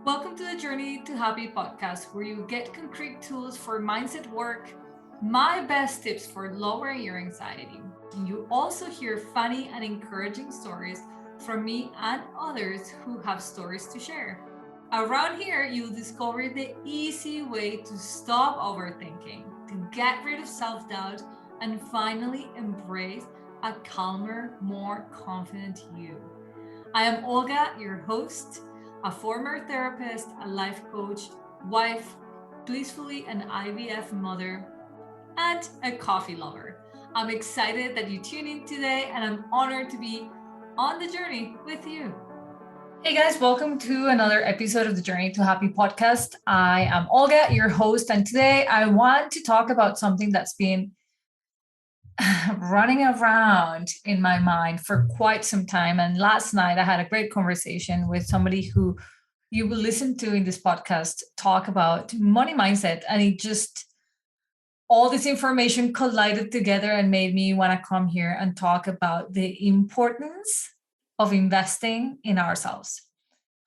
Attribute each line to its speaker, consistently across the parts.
Speaker 1: Welcome to the Journey to Happy podcast, where you get concrete tools for mindset work, my best tips for lowering your anxiety. And you also hear funny and encouraging stories from me and others who have stories to share. Around here, you'll discover the easy way to stop overthinking, to get rid of self doubt, and finally embrace a calmer, more confident you. I am Olga, your host, a former therapist, a life coach, wife, blissfully an IVF mother, and a coffee lover. I'm excited that you tune in today, and I'm honored to be on the journey with you. Hey guys, welcome to another episode of the Journey to Happy podcast. I am Olga, your host, and today I want to talk about something that's been running around in my mind for quite some time. And last night I had a great conversation with somebody who you will listen to in this podcast talk about money mindset. And it just, all this information collided together and made me want to come here and talk about the importance of investing in ourselves.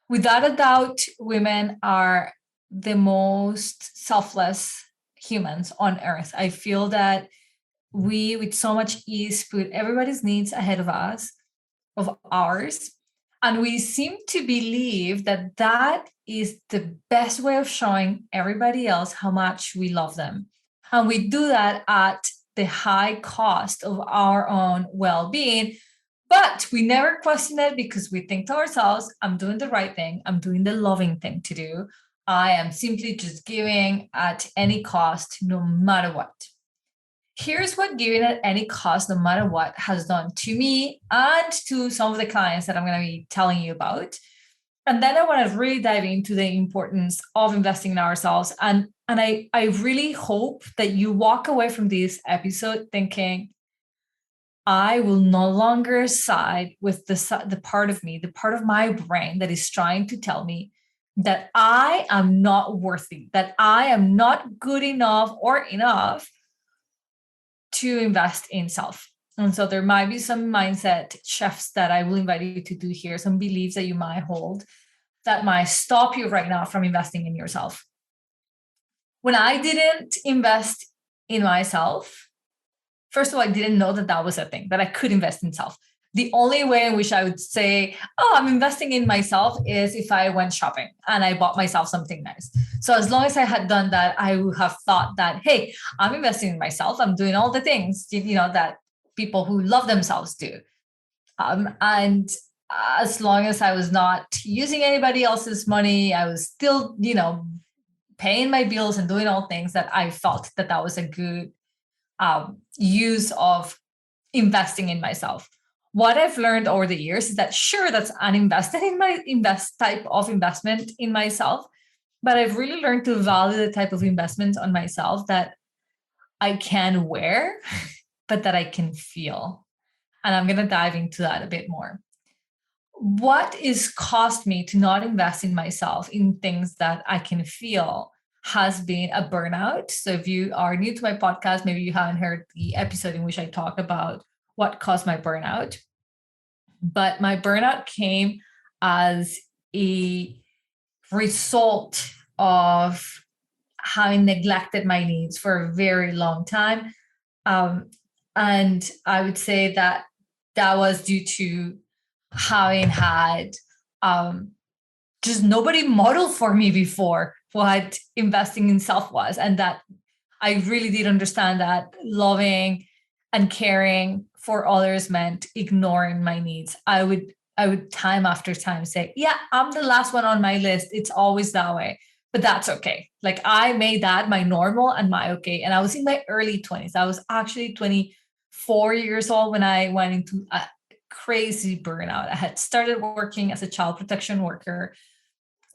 Speaker 1: Without a doubt, women are the most selfless humans on earth. I feel that we, with so much ease, put everybody's needs ahead of ours. And we seem to believe that that is the best way of showing everybody else how much we love them. And we do that at the high cost of our own well being. But we never question it because we think to ourselves, I'm doing the right thing. I'm doing the loving thing to do. I am simply just giving at any cost, no matter what. Here's what giving at any cost, no matter what, has done to me and to some of the clients that I'm going to be telling you about. And then I want to really dive into the importance of investing in ourselves. And I really hope that you walk away from this episode thinking, I will no longer side with the part of me, the part of my brain that is trying to tell me that I am not worthy, that I am not good enough or enough to invest in self. And so there might be some mindset shifts that I will invite you to do here, some beliefs that you might hold that might stop you right now from investing in yourself. When I didn't invest in myself, first of all, I didn't know that that was a thing, that I could invest in self. The only way in which I would say, oh, I'm investing in myself is if I went shopping and I bought myself something nice. So as long as I had done that, I would have thought that, hey, I'm investing in myself. I'm doing all the things, that people who love themselves do. And as long as I was not using anybody else's money, I was still, paying my bills and doing all things that I felt that that was a good use of investing in myself. What I've learned over the years is that sure, that's an type of investment in myself, but I've really learned to value the type of investment on myself that I can wear, but that I can feel. And I'm going to dive into that a bit more. What is cost me to not invest in myself in things that I can feel has been a burnout. So if you are new to my podcast, maybe you haven't heard the episode in which I talk about what caused my burnout. But my burnout came as a result of having neglected my needs for a very long time. And I would say that that was due to having had just nobody modeled for me before what investing in self was. And that I really did understand that loving and caring for others meant ignoring my needs. I would time after time say, yeah, I'm the last one on my list. It's always that way, but that's okay. Like I made that my normal and my okay. And I was in my early 20s. I was actually 24 years old when I went into a crazy burnout. I had started working as a child protection worker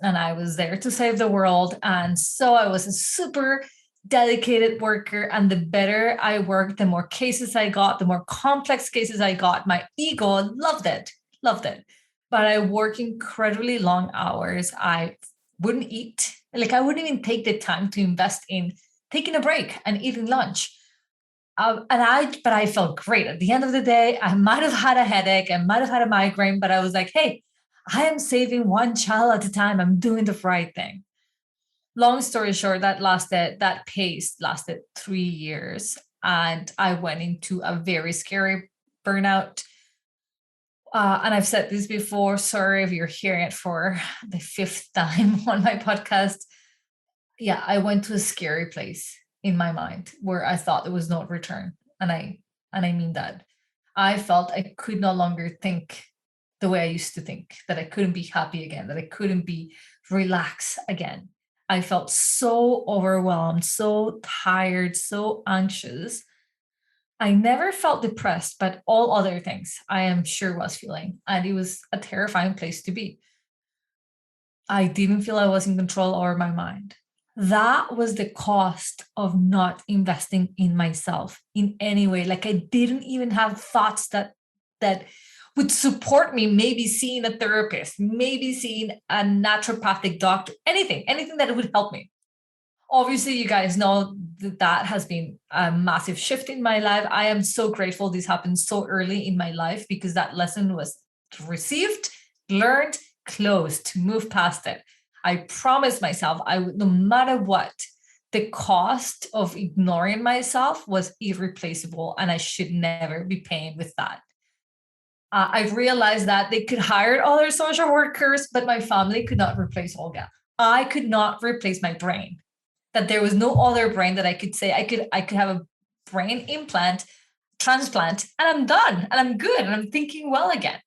Speaker 1: and I was there to save the world. And so I was a super dedicated worker. And the better I worked, the more cases I got, the more complex cases I got. My ego loved it. But I worked incredibly long hours. I wouldn't eat. Like I wouldn't even take the time to invest in taking a break and eating lunch. But I felt great. At the end of the day, I might have had a headache, I might have had a migraine, but I was like, hey, I am saving one child at a time. I'm doing the right thing. Long story short, that pace lasted 3 years. And I went into a very scary burnout. And I've said this before. Sorry if you're hearing it for the fifth time on my podcast. Yeah, I went to a scary place in my mind where I thought there was no return. And I mean that. I felt I could no longer think the way I used to think, that I couldn't be happy again, that I couldn't be relaxed again. I felt so overwhelmed, so tired, so anxious. I never felt depressed, but all other things I am sure was feeling. And it was a terrifying place to be. I didn't feel I was in control over my mind. That was the cost of not investing in myself in any way. Like I didn't even have thoughts that would support me, maybe seeing a therapist, maybe seeing a naturopathic doctor, anything that would help me. Obviously, you guys know that has been a massive shift in my life. I am so grateful this happened so early in my life because that lesson was received, learned, closed, move past it. I promised myself I would, no matter what, the cost of ignoring myself was irreplaceable and I should never be paying with that. I realized that they could hire other social workers, but my family could not replace Olga. I could not replace my brain. That there was no other brain that I could say I could have a brain implant, transplant, and I'm done and I'm good and I'm thinking well again.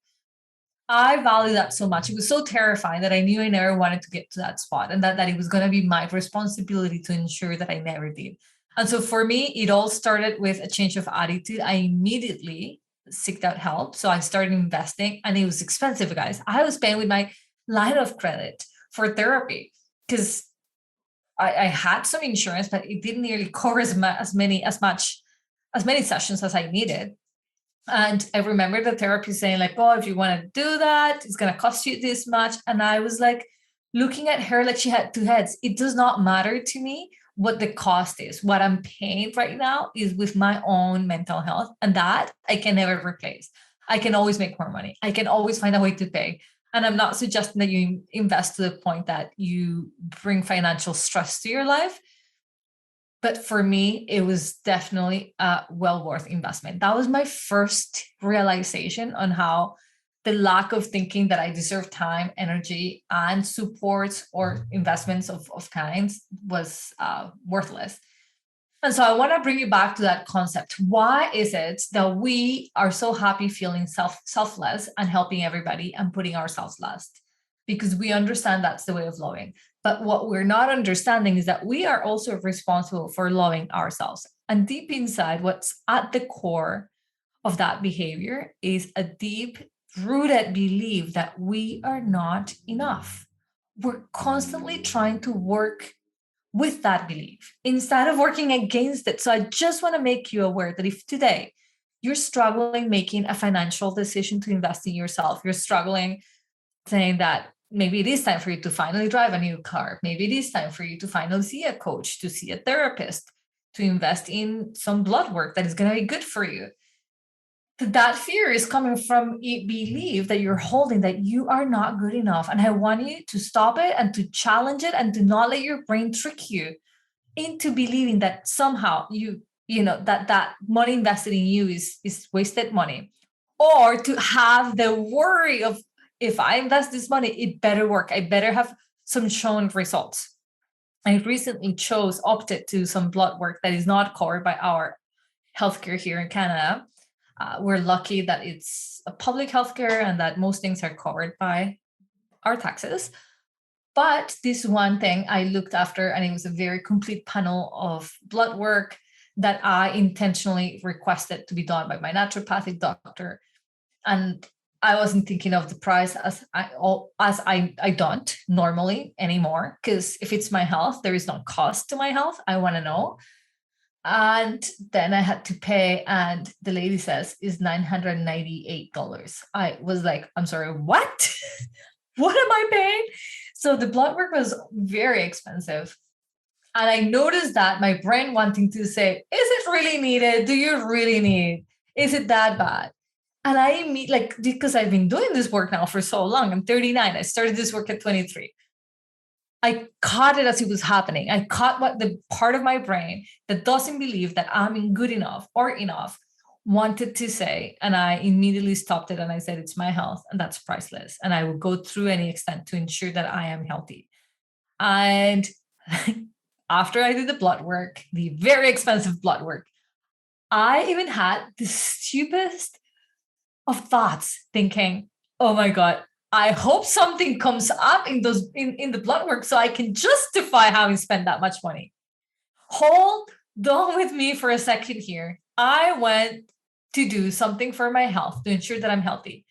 Speaker 1: I value that so much. It was so terrifying that I knew I never wanted to get to that spot and that it was going to be my responsibility to ensure that I never did. And so for me, it all started with a change of attitude. I immediately seeked out help. So I started investing and it was expensive, guys. I was paying with my line of credit for therapy because I had some insurance, but it didn't nearly cover as many sessions as I needed. And I remember the therapist saying, like, oh, if you want to do that, it's going to cost you this much. And I was like, looking at her like she had two heads. It does not matter to me what the cost is. What I'm paying right now is with my own mental health. And that I can never replace. I can always make more money. I can always find a way to pay. And I'm not suggesting that you invest to the point that you bring financial stress to your life. But for me, it was definitely a well worth investment. That was my first realization on how the lack of thinking that I deserve time, energy, and support or investments of kinds was worthless. And so I want to bring you back to that concept. Why is it that we are so happy feeling selfless and helping everybody and putting ourselves last? Because we understand that's the way of loving. But what we're not understanding is that we are also responsible for loving ourselves. And deep inside, what's at the core of that behavior is a deep rooted belief that we are not enough. We're constantly trying to work with that belief instead of working against it. So I just want to make you aware that if today you're struggling making a financial decision to invest in yourself, you're struggling saying that maybe it is time for you to finally drive a new car, maybe it is time for you to finally see a coach, to see a therapist, to invest in some blood work that is going to be good for you. That fear is coming from a belief that you're holding that you are not good enough. And I want you to stop it and to challenge it and to not let your brain trick you into believing that somehow that money invested in you is wasted money, or to have the worry of, if I invest this money, it better work, I better have some shown results. I recently opted to some blood work that is not covered by our healthcare here in Canada. We're lucky that it's a public healthcare and that most things are covered by our taxes. But this one thing I looked after, and it was a very complete panel of blood work that I intentionally requested to be done by my naturopathic doctor. And I wasn't thinking of the price as I don't normally anymore, because if it's my health, there is no cost to my health. I want to know. And then I had to pay, and the lady says is $998. I was like, I'm sorry, what? What am I paying? So the blood work was very expensive. And I noticed that my brain wanting to say, is it really needed? Do you really need? Is it that bad? And I meet like, because I've been doing this work now for so long, I'm 39. I started this work at 23. I caught it as it was happening. I caught what the part of my brain that doesn't believe that I'm good enough or enough wanted to say. And I immediately stopped it and I said, it's my health and that's priceless. And I will go through any extent to ensure that I am healthy. And after I did the blood work, the very expensive blood work, I even had the stupidest of thoughts thinking, oh my God, I hope something comes up in those in the blood work so I can justify having spent that much money. Hold on with me for a second here. I went to do something for my health to ensure that I'm healthy.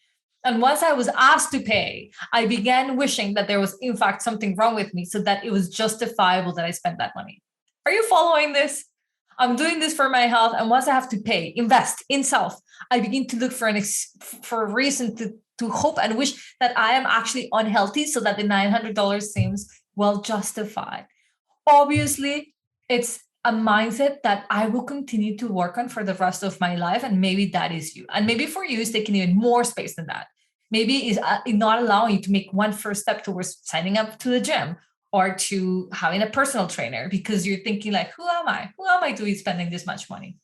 Speaker 1: And once I was asked to pay, I began wishing that there was, in fact, something wrong with me so that it was justifiable that I spent that money. Are you following this? I'm doing this for my health. And once I have to pay, invest in self, I begin to look for for a reason to hope and wish that I am actually unhealthy so that the $900 seems well justified. Obviously, it's a mindset that I will continue to work on for the rest of my life. And maybe that is you. And maybe for you, it's taking even more space than that. Maybe it's not allowing you to make one first step towards signing up to the gym or to having a personal trainer because you're thinking like, who am I? Who am I to be spending this much money?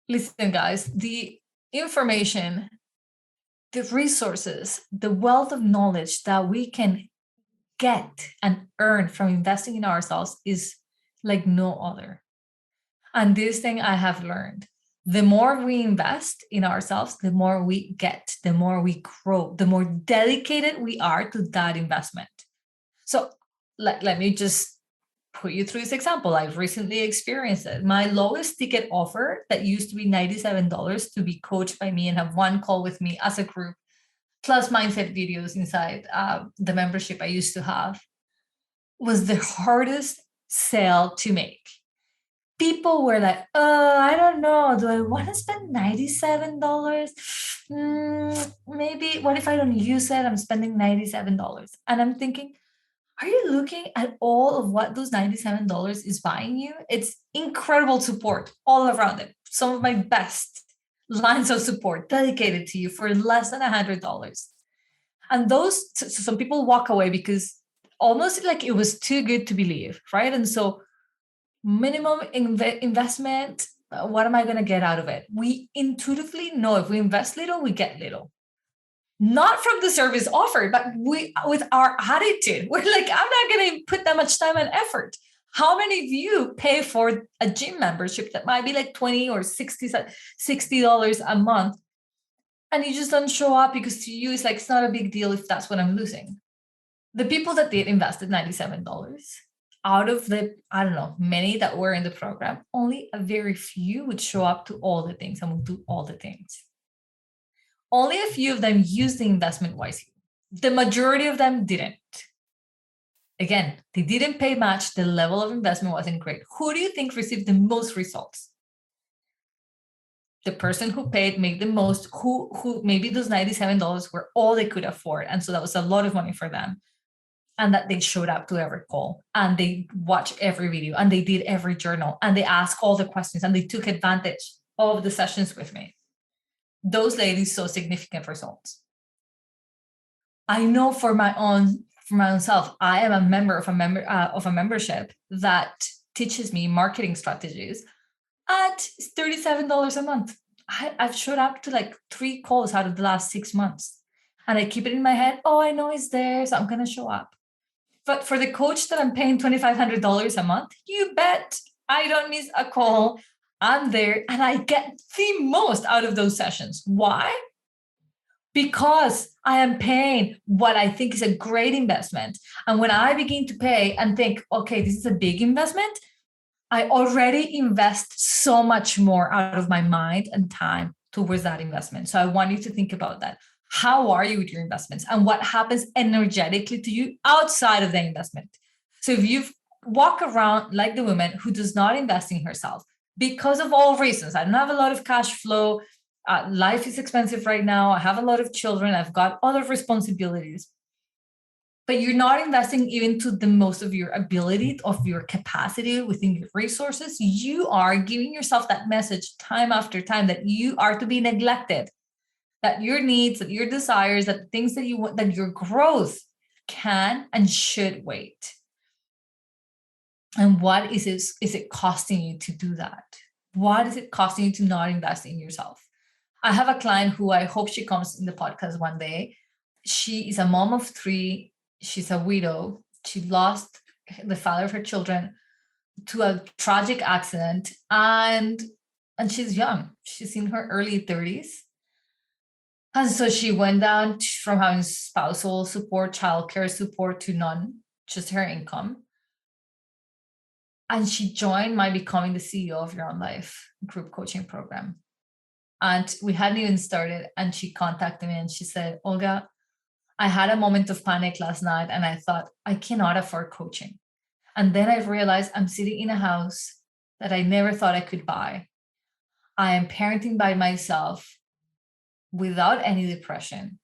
Speaker 1: Listen, guys, the information, the resources, the wealth of knowledge that we can get and earn from investing in ourselves is like no other. And this thing I have learned, the more we invest in ourselves, the more we get, the more we grow, the more dedicated we are to that investment. So let me just put you through this example. I've recently experienced it. My lowest ticket offer that used to be $97 to be coached by me and have one call with me as a group, plus mindset videos inside the membership I used to have, was the hardest sale to make. People were like, I don't know. Do I want to spend $97? Maybe. What if I don't use it? I'm spending $97. And I'm thinking, are you looking at all of what those $97 is buying you? It's incredible support all around it. Some of my best lines of support dedicated to you for less than $100. And those, so some people walk away because almost like it was too good to believe, right? And so minimum investment, what am I going to get out of it? We intuitively know if we invest little, we get little. Not from the service offered, but we with our attitude. We're like, I'm not going to put that much time and effort. How many of you pay for a gym membership that might be like 20 or $60 a month? And you just don't show up because to you, it's like, it's not a big deal if that's what I'm losing. The people that did invested $97, out of the, I don't know, many that were in the program, only a very few would show up to all the things and would do all the things. Only a few of them used the investment wisely. The majority of them didn't. Again, they didn't pay much. The level of investment wasn't great. Who do you think received the most results? The person who paid made the most, who maybe those $97 were all they could afford. And so that was a lot of money for them. And that they showed up to every call and they watched every video and they did every journal and they asked all the questions and they took advantage of the sessions with me. Those ladies saw significant results. I know for my own self, I am a member of a membership that teaches me marketing strategies at $37 a month. I've showed up to like 3 calls out of the last 6 months. And I keep it in my head, oh, I know it's there, so I'm going to show up. But for the coach that I'm paying $2,500 a month, you bet I don't miss a call. I'm there and I get the most out of those sessions. Why? Because I am paying what I think is a great investment. And when I begin to pay and think, okay, this is a big investment, I already invest so much more out of my mind and time towards that investment. So I want you to think about that. How are you with your investments and what happens energetically to you outside of the investment? So if you walk around like the woman who does not invest in herself because of all reasons, I don't have a lot of cash flow, life is expensive right now, I have a lot of children, I've got other responsibilities, but you're not investing even to the most of your ability, of your capacity within your resources, you are giving yourself that message time after time that you are to be neglected. that your needs, that your desires, that the things that you want, that your growth can and should wait. And what is it costing you to do that? What is it costing you to not invest in yourself? I have a client who I hope she comes in the podcast one day. She is a mom of three. She's a widow. She lost the father of her children to a tragic accident, and she's young. She's in her early 30s. And so she went down from having spousal support, childcare support to none, just her income. And she joined my Becoming the CEO of Your Own Life group coaching program. And we hadn't even started. And she contacted me and she said, Olga, I had a moment of panic last night and I thought, I cannot afford coaching. And then I realized I'm sitting in a house that I never thought I could buy. I am parenting by myself without any depression.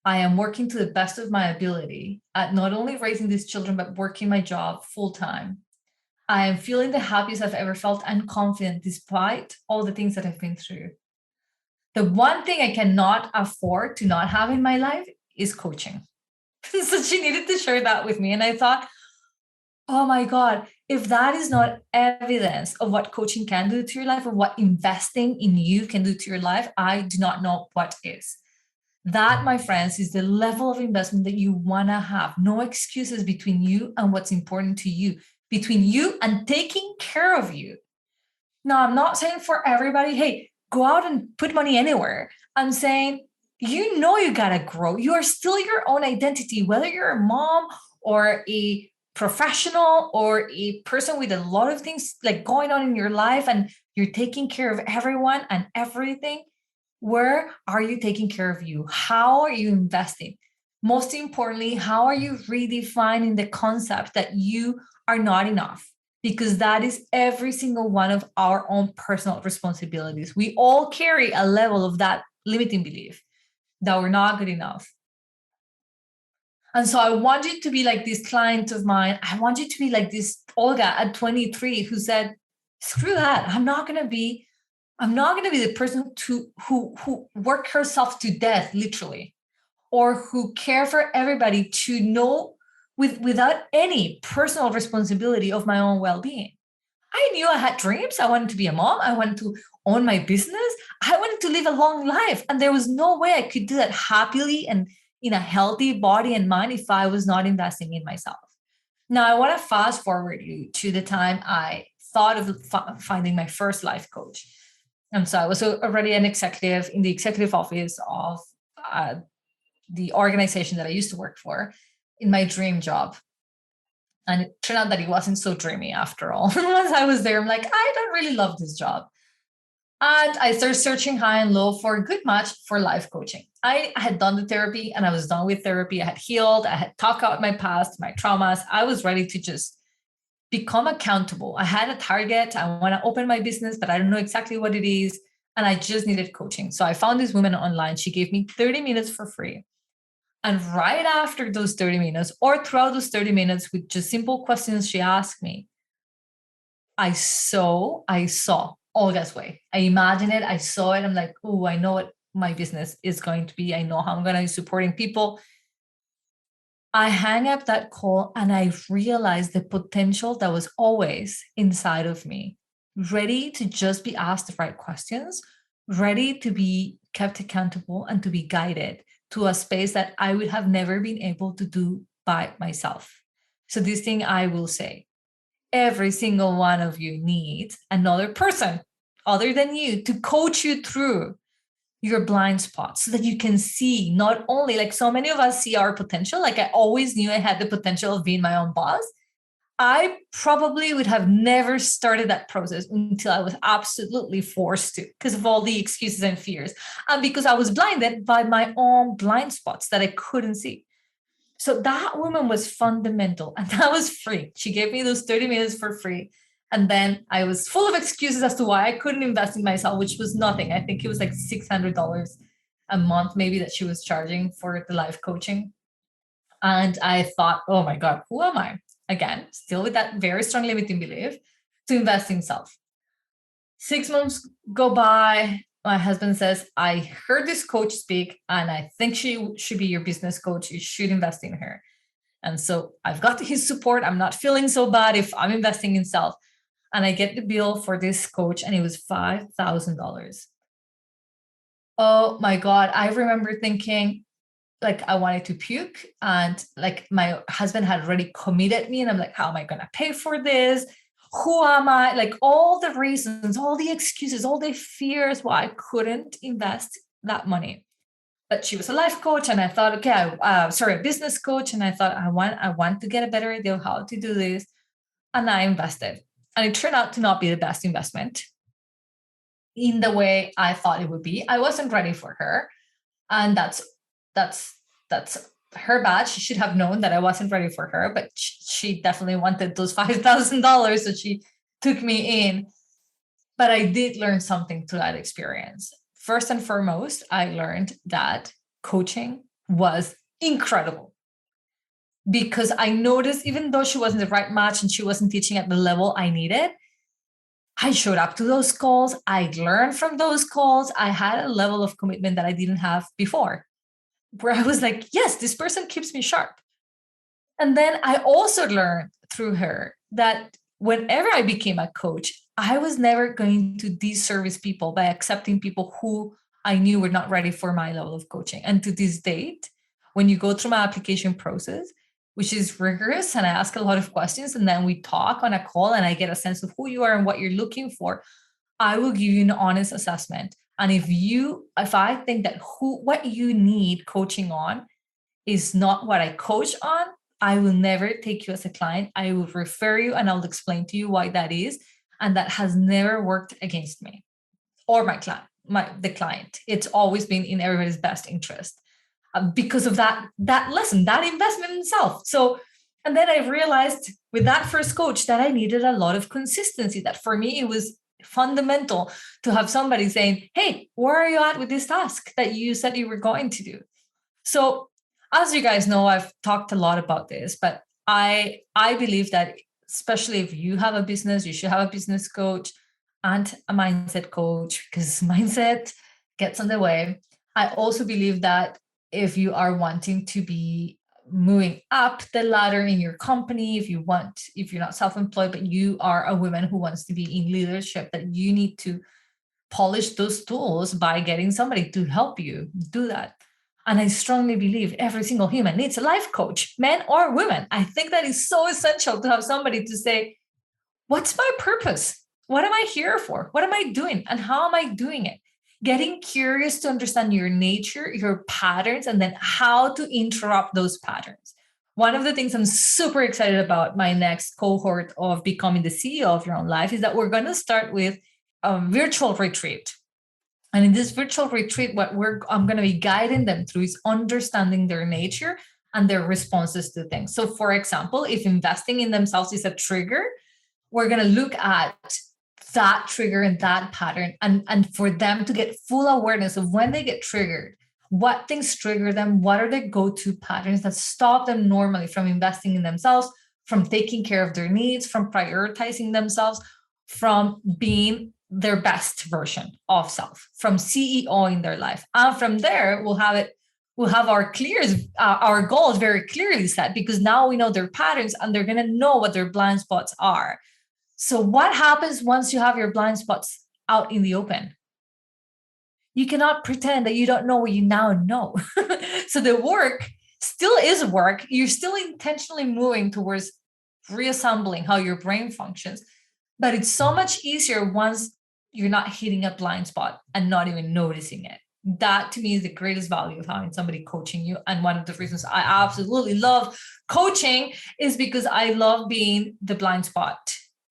Speaker 1: I am working to the best of my ability at not only raising these children, but working my job full time. I am feeling the happiest I've ever felt and confident despite all the things that I've been through. The one thing I cannot afford to not have in my life is coaching. So she needed to share that with me. And I thought, oh my God, if that is not evidence of what coaching can do to your life or what investing in you can do to your life, I do not know what is. That, my friends, is the level of investment that you want to have. No excuses between you and what's important to you, between you and taking care of you. Now, I'm not saying for everybody, hey, go out and put money anywhere. I'm saying, you know, you got to grow. You are still your own identity, whether you're a mom or a professional or a person with a lot of things like going on in your life and you're taking care of everyone and everything. Where are you taking care of you? How are you investing? Most importantly, how are you redefining the concept that you are not enough? Because that is every single one of our own personal responsibilities. We all carry a level of that limiting belief that we're not good enough. And so I want you to be like this client of mine. I want you to be like this Olga at 23 who said, screw that. I'm not going to be the person who work herself to death, literally, or who care for everybody to know without any personal responsibility of my own well-being. I knew I had dreams. I wanted to be a mom. I wanted to own my business. I wanted to live a long life. And there was no way I could do that happily and in a healthy body and mind if I was not investing in myself. Now, I want to fast forward you to the time I thought of finding my first life coach. And so I was already an executive in the executive office of the organization that I used to work for in my dream job. And it turned out that it wasn't so dreamy after all. Once I was there, I'm like, I don't really love this job. And I started searching high and low for a good match for life coaching. I had done the therapy and I was done with therapy. I had healed. I had talked out my past, my traumas. I was ready to just become accountable. I had a target. I want to open my business, but I don't know exactly what it is. And I just needed coaching. So I found this woman online. She gave me 30 minutes for free. And right after those 30 minutes, or throughout those 30 minutes with just simple questions she asked me, I saw Olga's way. I imagined it. I saw it. I'm like, oh, I know what my business is going to be. I know how I'm going to be supporting people. I hang up that call and I realized the potential that was always inside of me, ready to just be asked the right questions, ready to be kept accountable and to be guided to a space that I would have never been able to do by myself. So this thing I will say, every single one of you needs another person other than you to coach you through your blind spots so that you can see not only like so many of us see our potential. Like I always knew I had the potential of being my own boss. I probably would have never started that process until I was absolutely forced to because of all the excuses and fears. And because I was blinded by my own blind spots that I couldn't see. So that woman was fundamental and that was free. She gave me those 30 minutes for free. And then I was full of excuses as to why I couldn't invest in myself, which was nothing. I think it was like $600 a month, maybe that she was charging for the life coaching. And I thought, oh my God, who am I? Again, still with that very strong limiting belief to invest in self. 6 months go by. my husband says, I heard this coach speak and I think she should be your business coach. You should invest in her. And so I've got his support. I'm not feeling so bad if I'm investing in self. And I get the bill for this coach, and it was $5,000. Oh my God. I remember thinking, like, I wanted to puke. And like, my husband had already committed me. And I'm like, how am I going to pay for this? Who am I? Like, all the reasons, all the excuses, all the fears why I couldn't invest that money. But she was a life coach, and I thought, okay, sorry, a business coach, and I thought, I want to get a better idea of how to do this, and I invested, and it turned out to not be the best investment in the way I thought it would be. I wasn't ready for her, and that's that's her bad. She should have known that I wasn't ready for her, but she definitely wanted those $5,000, so she took me in. But I did learn something through that experience. First and foremost, I learned that coaching was incredible, because I noticed, even though she wasn't the right match and she wasn't teaching at the level I needed, I showed up to those calls. I learned from those calls. I had a level of commitment that I didn't have before, where I was like, yes, this person keeps me sharp. And then I also learned through her that whenever I became a coach, I was never going to disservice people by accepting people who I knew were not ready for my level of coaching. And to this date, when you go through my application process, which is rigorous, and I ask a lot of questions, and then we talk on a call and I get a sense of who you are and what you're looking for, I will give you an honest assessment. And if I think that what you need coaching on is not what I coach on, I will never take you as a client. I will refer you and I'll explain to you why that is. And that has never worked against me or my client, the client. It's always been in everybody's best interest, because of that lesson, that investment in self. So, and then I realized with that first coach that I needed a lot of consistency. That for me, it was fundamental to have somebody saying, hey, where are you at with this task that you said you were going to do? So, as you guys know, I've talked a lot about this, but I believe that, especially if you have a business, you should have a business coach and a mindset coach, because mindset gets in the way. I also believe that if you are wanting to be moving up the ladder in your company, if you're not self-employed, but you are a woman who wants to be in leadership, that you need to polish those tools by getting somebody to help you do that. And I strongly believe every single human needs a life coach, men or women. I think that is so essential to have somebody to say, what's my purpose? What am I here for? What am I doing? And how am I doing it? Getting curious to understand your nature, your patterns, and then how to interrupt those patterns. One of the things I'm super excited about my next cohort of becoming the CEO of your own life is that we're going to start with a virtual retreat. And in this virtual retreat, I'm going to be guiding them through is understanding their nature and their responses to things. So, for example, if investing in themselves is a trigger, we're going to look at that trigger and that pattern, and for them to get full awareness of when they get triggered, what things trigger them, what are their go-to patterns that stop them normally from investing in themselves, from taking care of their needs, from prioritizing themselves, from being their best version of self, from CEO in their life. And from there, we'll have our goals very clearly set, because now we know their patterns and they're going to know what their blind spots are. So what happens once you have your blind spots out in the open? You cannot pretend that you don't know what you now know. So the work still is work. You're still intentionally moving towards reassembling how your brain functions, but it's so much easier once you're not hitting a blind spot and not even noticing it. That to me is the greatest value of having somebody coaching you. And one of the reasons I absolutely love coaching is because I love being the blind spot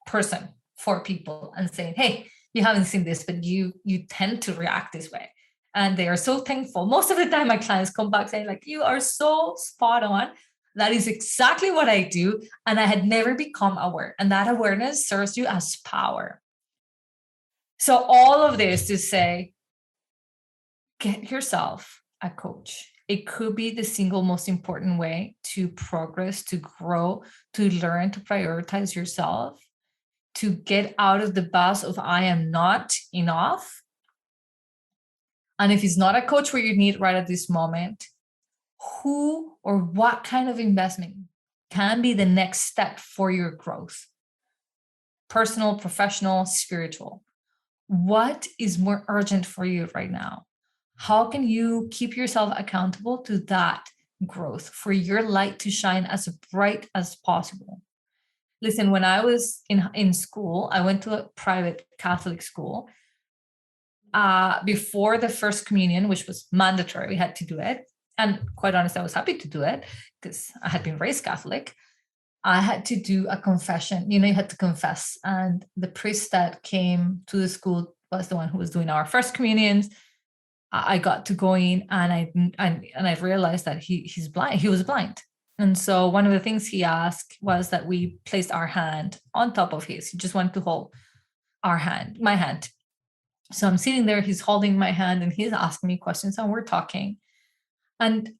Speaker 1: person for people and saying, hey, you haven't seen this, but you tend to react this way. And they are so thankful. Most of the time my clients come back saying, like, you are so spot on. That is exactly what I do. And I had never become aware. And that awareness serves you as power. So all of this to say, get yourself a coach. It could be the single most important way to progress, to grow, to learn, to prioritize yourself, to get out of the bus of I am not enough, And if it's not a coach where you need right at this moment, who or what kind of investment can be the next step for your growth? Personal, professional, spiritual. What is more urgent for you right now? How can you keep yourself accountable to that growth for your light to shine as bright as possible? Listen, when I was in school, I went to a private Catholic school. Before the first communion, which was mandatory, we had to do it. And quite honestly, I was happy to do it because I had been raised Catholic. I had to do a confession. You had to confess. And the priest that came to the school was the one who was doing our first communions. I got to go in, and I realized that he's blind. He was blind. And so one of the things he asked was that we placed our hand on top of his. He just wanted to hold my hand. So I'm sitting there, he's holding my hand and he's asking me questions and we're talking. And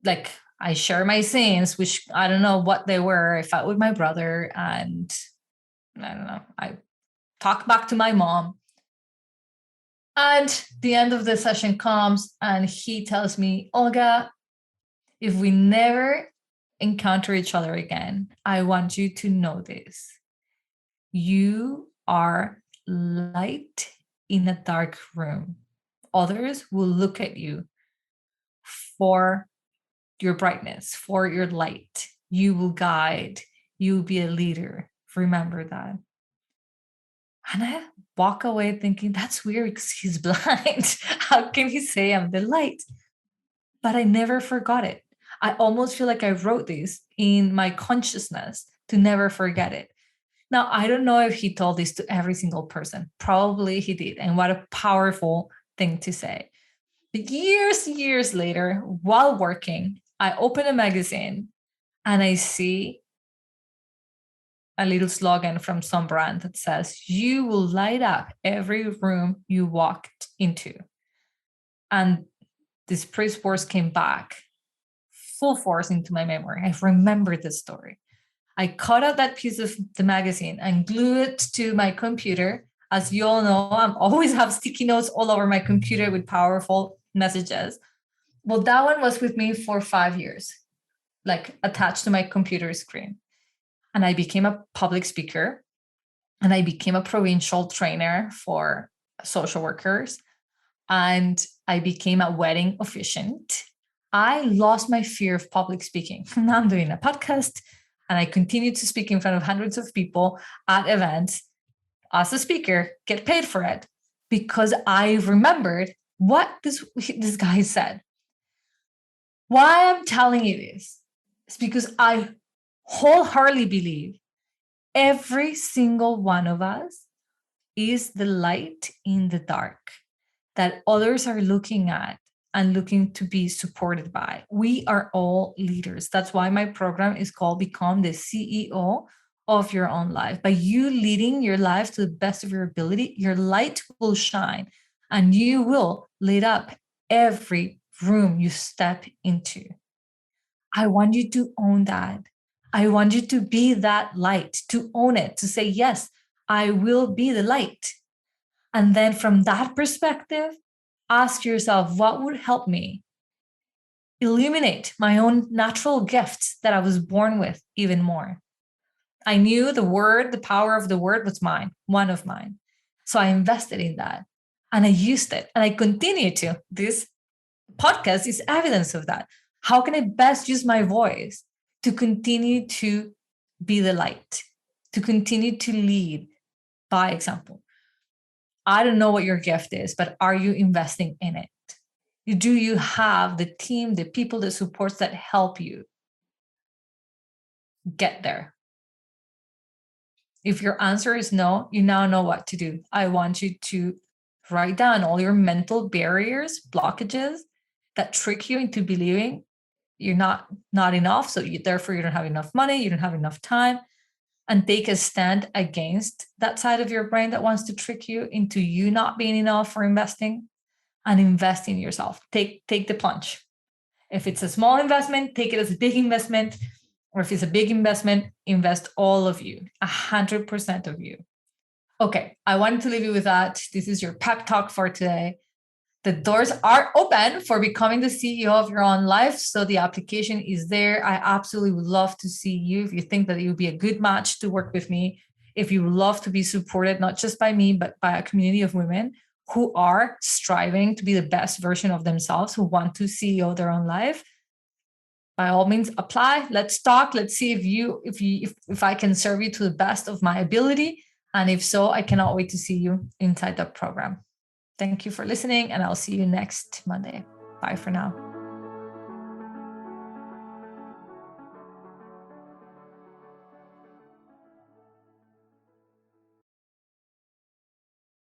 Speaker 1: like, I share my sins, which I don't know what they were. I fought with my brother, and I don't know, I talk back to my mom. And the end of the session comes and he tells me, Olga, if we never encounter each other again, I want you to know this. You are light in a dark room. Others will look at you for your brightness, for your light. You will guide. You will be a leader. Remember that. And I walk away thinking, that's weird because he's blind. How can he say I'm the light? But I never forgot it. I almost feel like I wrote this in my consciousness to never forget it. Now, I don't know if he told this to every single person. Probably he did. And what a powerful thing to say. But years later, while working, I open a magazine and I see a little slogan from some brand that says, you will light up every room you walked into. And this priest words came back full force into my memory. I remember this story. I cut out that piece of the magazine and glue it to my computer. As you all know, I always have sticky notes all over my computer with powerful messages. Well, that one was with me for 5 years, like attached to my computer screen. And I became a public speaker, and I became a provincial trainer for social workers, and I became a wedding officiant. I lost my fear of public speaking. Now I'm doing a podcast, and I continue to speak in front of hundreds of people at events as a speaker, get paid for it, because I remembered what this guy said. Why I'm telling you this is because I wholeheartedly believe every single one of us is the light in the dark that others are looking at and looking to be supported by. We are all leaders. That's why my program is called Become the CEO of Your Own Life. By you leading your life to the best of your ability, your light will shine and you will light up every room you step into. I want you to own that. I want you to be that light, to own it, to say, yes, I will be the light. And then from that perspective, ask yourself, what would help me illuminate my own natural gifts that I was born with even more? I knew the power of the word was mine, one of mine. So I invested in that and I used it and I continue to. This podcast is evidence of that. How can I best use my voice to continue to be the light, to continue to lead by example? I don't know what your gift is, but are you investing in it? Do you have the team, the people, the supports that help you get there? If your answer is no, you now know what to do. I want you to write down all your mental barriers, blockages that trick you into believing you're not enough. So therefore you don't have enough money, you don't have enough time, and take a stand against that side of your brain that wants to trick you into you not being enough for investing, and invest in yourself. Take the plunge. If it's a small investment, take it as a big investment. Or if it's a big investment, invest all of you, 100% of you. Okay, I wanted to leave you with that. This is your pep talk for today. The doors are open for becoming the CEO of your own life. So the application is there. I absolutely would love to see you. If you think that it would be a good match to work with me, if you would love to be supported, not just by me, but by a community of women who are striving to be the best version of themselves, who want to CEO their own life, by all means apply. Let's talk. Let's see if I can serve you to the best of my ability. And if so, I cannot wait to see you inside the program. Thank you for listening, and I'll see you next Monday. Bye for now.